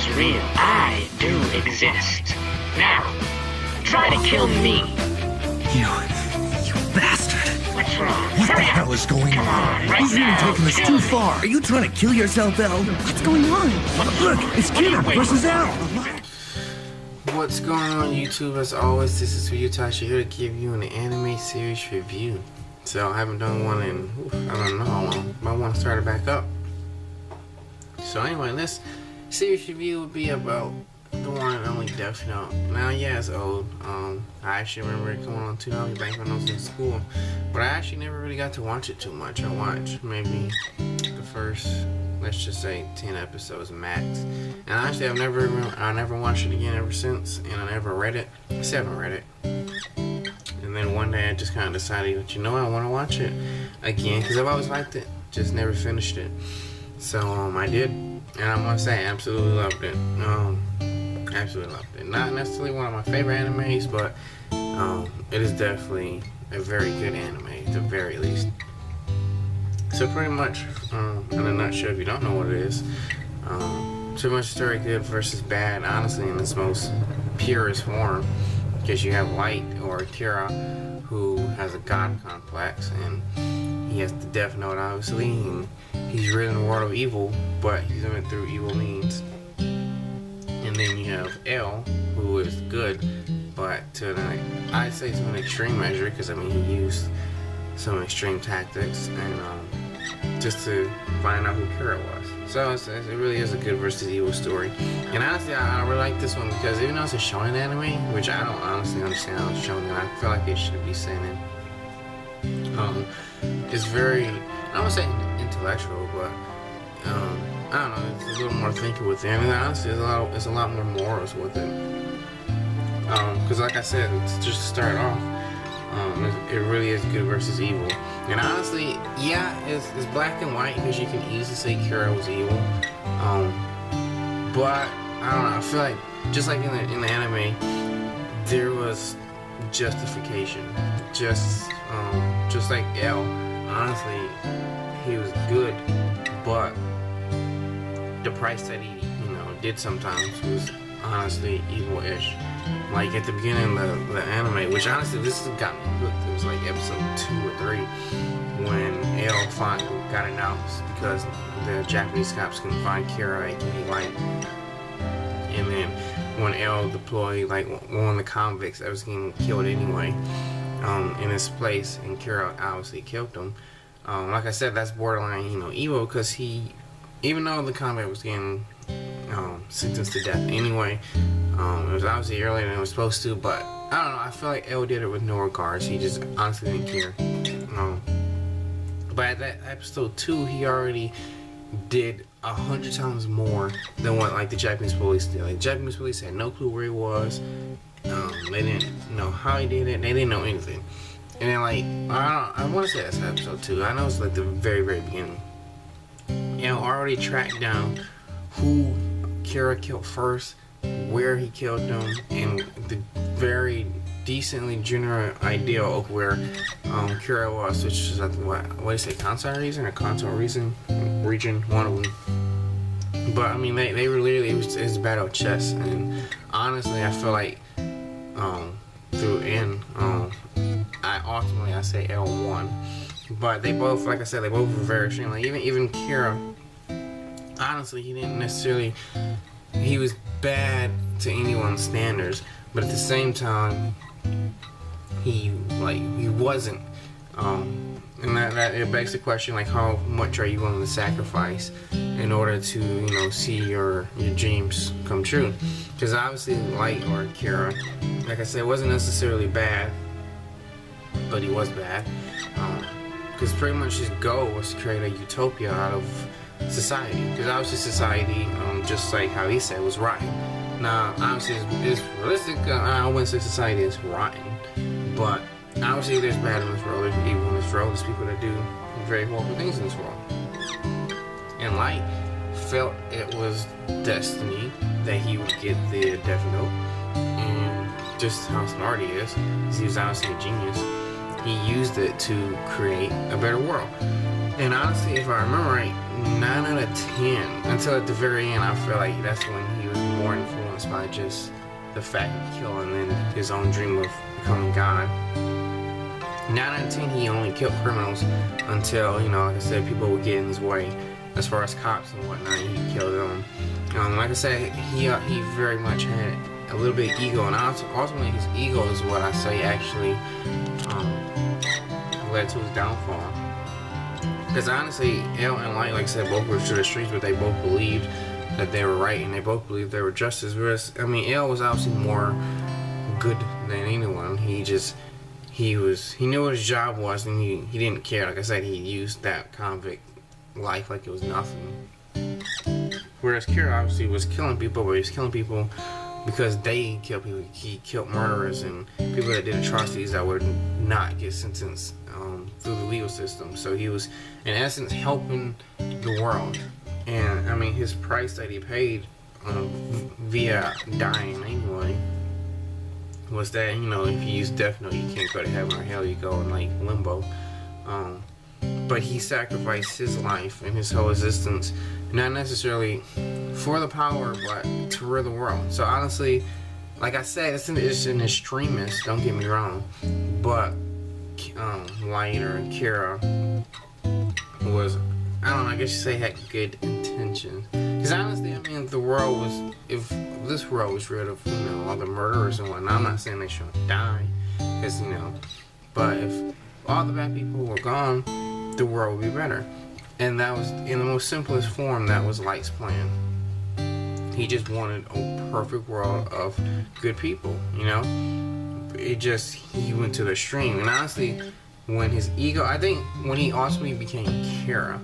is real. I do exist. Now, try to kill me. You bastard. What's wrong? What the hell is going on? Right He's really now, taking this kill too me. far. Are you trying to kill yourself, Elle? What's going on? Look, it's Killer versus Elle. What's going on, YouTube? As always, this is Ryutashi here to give you an anime series review. So I haven't done one in I don't know how long. Might want to start it back up. So anyway, this series review will be about the one and only DeathNote. Now, yeah, it's old. I actually remember it coming on Toonami back when I was in school, but I actually never really got to watch it too much. I watched maybe the first, let's just say, 10 episodes max. And honestly, I never watched it again ever since, and I never read it. I still haven't read it. And then one day I just kind of decided, you know, I want to watch it again because I've always liked it, just never finished it. So I did, and I'm gonna say I absolutely loved it. Absolutely loved it. Not necessarily one of my favorite animes, but it is definitely a very good anime at the very least. So pretty much, in a nutshell, if you don't know what it is, pretty much story good versus bad, honestly, in its most purest form, because you have Light, or Kira, who has a god complex, and he has the Death Note, obviously, and he's rid in the world of evil, but he's doing it through evil means. And then you have Elle, who is good, but I'd say to an extreme measure, because I mean he used some extreme tactics, and just to find out who Kira was. So it really is a good versus evil story. And honestly, I really like this one because even though it's a shonen anime, which I don't honestly understand how it's shonen, I feel like it should be seinen. It's very, I don't say intellectual, but I don't know, it's a little more thinking with it. I mean, honestly, there's a lot more morals with it. Because like I said, just to start off, it really is good versus evil. And honestly, yeah, it's black and white because you can easily say Kira was evil. But I don't know, I feel like just like in the anime, there was justification. Just like Elle, honestly, he was good, but the price that he, did sometimes was honestly evil-ish. Like at the beginning of the anime, which honestly this got me hooked. It was like episode 2 or 3 when Elle finally got announced because the Japanese cops couldn't find Kira aka Light. And then when Elle deployed like one of the convicts that was getting killed anyway in his place, and Kira obviously killed him. Like I said, that's borderline evil because he, even though the convict was getting sentenced to death anyway, it was obviously earlier than it was supposed to, but I don't know, I feel like Elle did it with no regards. He just honestly didn't care. But at that episode 2, he already did 100 times more than what like the Japanese police did. Like Japanese police had no clue where he was. They didn't know how he did it. They didn't know anything. And then like I want to say that's episode 2. I know it's like the very beginning. Already tracked down who Kira killed first, where he killed them, and the very decently general idea of where Kira was, which is like what do you say, Kansai region or Kanto region, one of them. But I mean, they were literally, it was a battle of chess, and honestly, I feel like through in I say Elle won, but they both, like I said, they both were very extreme. Like even Kira, honestly, he didn't necessarily, he was bad to anyone's standards, but at the same time, he wasn't. And that it begs the question, like, how much are you willing to sacrifice in order to, see your dreams come true? Because obviously, Light, or Kira, like I said, wasn't necessarily bad, but he was bad. Because pretty much his goal was to create a utopia out of society. Because obviously society, just like how he said, was rotten. Now, obviously, it's realistic. I wouldn't say society is rotten, but obviously there's bad in this world, there's evil in this world, there's people that do very horrible things in this world. And Light felt it was destiny that he would get the Death Note, and just how smart he is, because he was obviously a genius, he used it to create a better world. And honestly, if I remember right, 9 out of 10, until at the very end, I feel like that's when he was more influenced by just the fact of killing and his own dream of becoming God. 9 out of 10, he only killed criminals until, you know, like I said, people would get in his way. As far as cops and whatnot, he killed them. Like I said, he very much had a little bit of ego, and ultimately his ego is what I say actually led to his downfall. Because honestly, El and Light, like I said, both were to the streets, but they both believed that they were right, and they both believed they were justice. Whereas, I mean, El was obviously more good than anyone. He knew what his job was, and he didn't care. Like I said, he used that convict life like it was nothing. Whereas Kira obviously was killing people, but he was killing people because they killed people. He killed murderers and people that did atrocities that would not get sentenced through the legal system. So he was, in essence, helping the world. And I mean, his price that he paid via dying anyway was that, you know, if you use DeathNote, you can't go to heaven or hell, you go in like limbo. But he sacrificed his life and his whole existence, not necessarily for the power, but to rule the world. So honestly, like I said, it's an extremist, don't get me wrong, but Light or Kira was, I don't know, I guess you say had good intentions. Because honestly, I mean, if the world was, if this world was rid of, you know, all the murderers and whatnot, I'm not saying they shouldn't die, because, you know, but if all the bad people were gone, the world would be better. And that was, in the most simplest form, that was Light's plan. He just wanted a perfect world of good people, you know? It just, he went to the extreme. And honestly, when his ego, I think when he ultimately became Kira,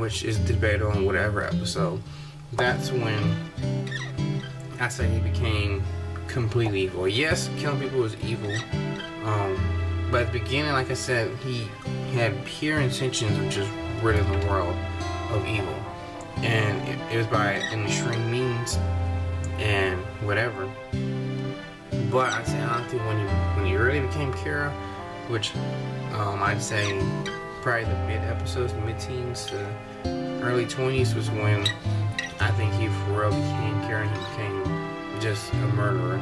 which is debated on whatever episode, that's when I say he became completely evil. Yes, killing people was evil, but at the beginning, like I said, he had pure intentions of just ridding the world of evil. And it was by an extreme means and whatever. But I'd say honestly, when he really became Kira, which I'd say probably the mid-episodes, the mid-teens to early 20s was when I think he for real became Kira and he became just a murderer.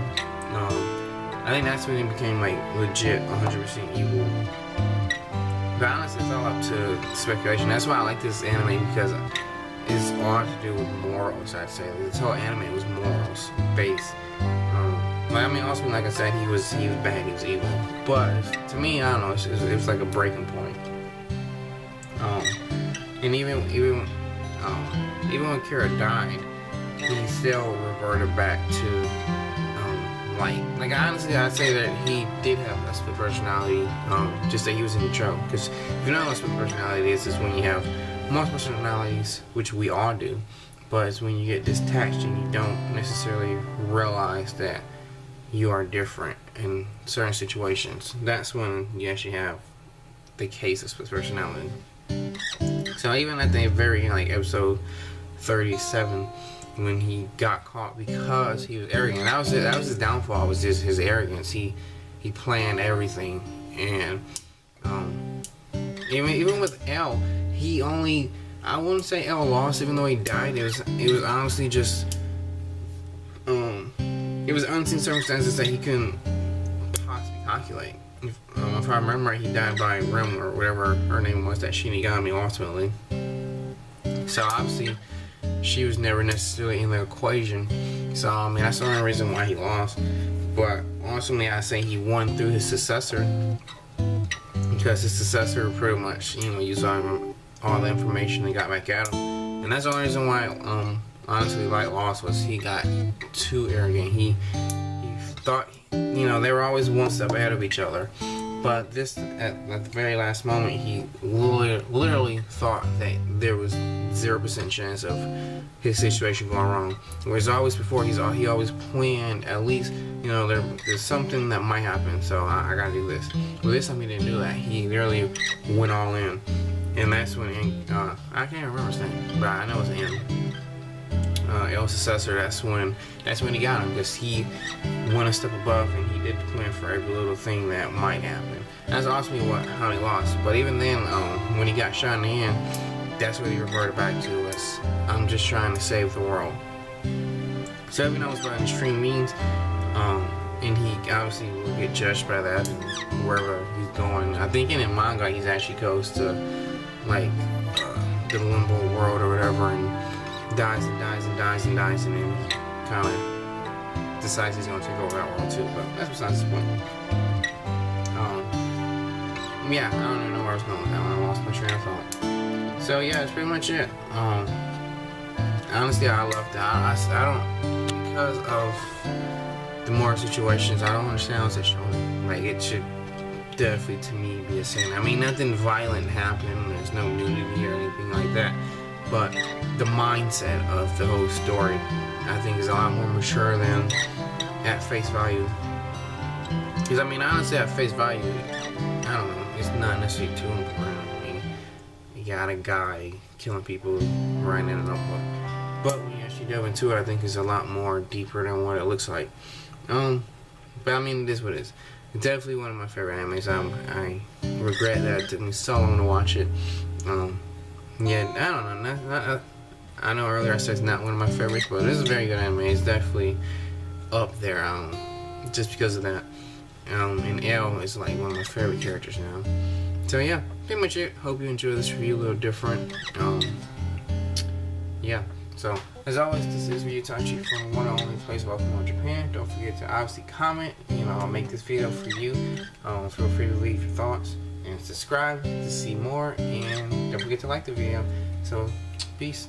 I think that's when he became like legit 100% evil. But honestly, it's all up to speculation. That's why I like this anime, because it's all to do with morals, I'd say. This whole anime was morals based. But I mean, also, like I said, he was bad, he was evil. But to me, I don't know, it was like a breaking point. And even when Kira died, he still reverted back to Light. Like, honestly, I'd say that he did have a split personality, just that he was in control. Because if you know what a split personality is when you have multiple personalities, which we all do, but it's when you get detached and you don't necessarily realize that you are different in certain situations. That's when you actually have the case of split personality. So even at the very, like, episode 37, when he got caught because he was arrogant, that was his downfall, was just his arrogance. He planned everything, and even with El, he only, I wouldn't say El lost, even though he died. It was honestly just it was unseen circumstances that he couldn't possibly calculate. If I remember right, he died by Rim or whatever her name was, that Shinigami ultimately. So obviously she was never necessarily in the equation. So I mean, that's the only reason why he lost. But ultimately, I say he won through his successor, because his successor pretty much, you know, used all the information and got back at him. And that's the only reason why honestly Light lost, was he got too arrogant. He thought, you know, they were always one step ahead of each other. But this, at the very last moment, he literally thought that there was 0% chance of his situation going wrong. Whereas always before, he always planned, at least, you know, there's something that might happen, so I gotta do this. Well, this time he didn't do that. He literally went all in. And that's when, I can't remember his name, but I know it's N. El's successor, that's when he got him, because he went a step above and he did plan for every little thing that might happen. That's honestly how he lost. But even then, when he got shot in the hand, that's what he reverted back to, was I'm just trying to save the world. So even though it's by extreme means, and he obviously will get judged by that and wherever he's going. I think in the manga he's actually goes to like the limbo world or whatever, and dies and dies and dies and dies, and then kind of decides he's gonna take over that world too. But that's besides the point. Yeah, I don't even know where I was going with that one. I lost my train of thought. So yeah, that's pretty much it. Honestly, I love that. I don't, because of the moral situations, I don't understand how it's shown. Like, it should definitely, to me, be a sin. I mean, nothing violent happened. There's no nudity or anything like that. But the mindset of the whole story, I think, is a lot more mature than at face value. Because, I mean, honestly, at face value, I don't know, it's not necessarily too important. I mean, you got a guy killing people right in a notebook. But when you actually delve into it, I think it's a lot more deeper than what it looks like. But I mean, it is what it is. It's definitely one of my favorite animes. I regret that it took me so long to watch it. Yeah, I don't know. I know earlier I said it's not one of my favorites, but it is a very good anime. It's definitely up there, just because of that. And L is like one of my favorite characters now. So yeah, pretty much it. Hope you enjoyed this review, a little different. Yeah. So, as always, this is Ryutachi from the one and only place Welcome on Japan. Don't forget to obviously comment. I'll make this video for you. Feel free to leave your thoughts and subscribe to see more. And don't forget to like the video. So, peace.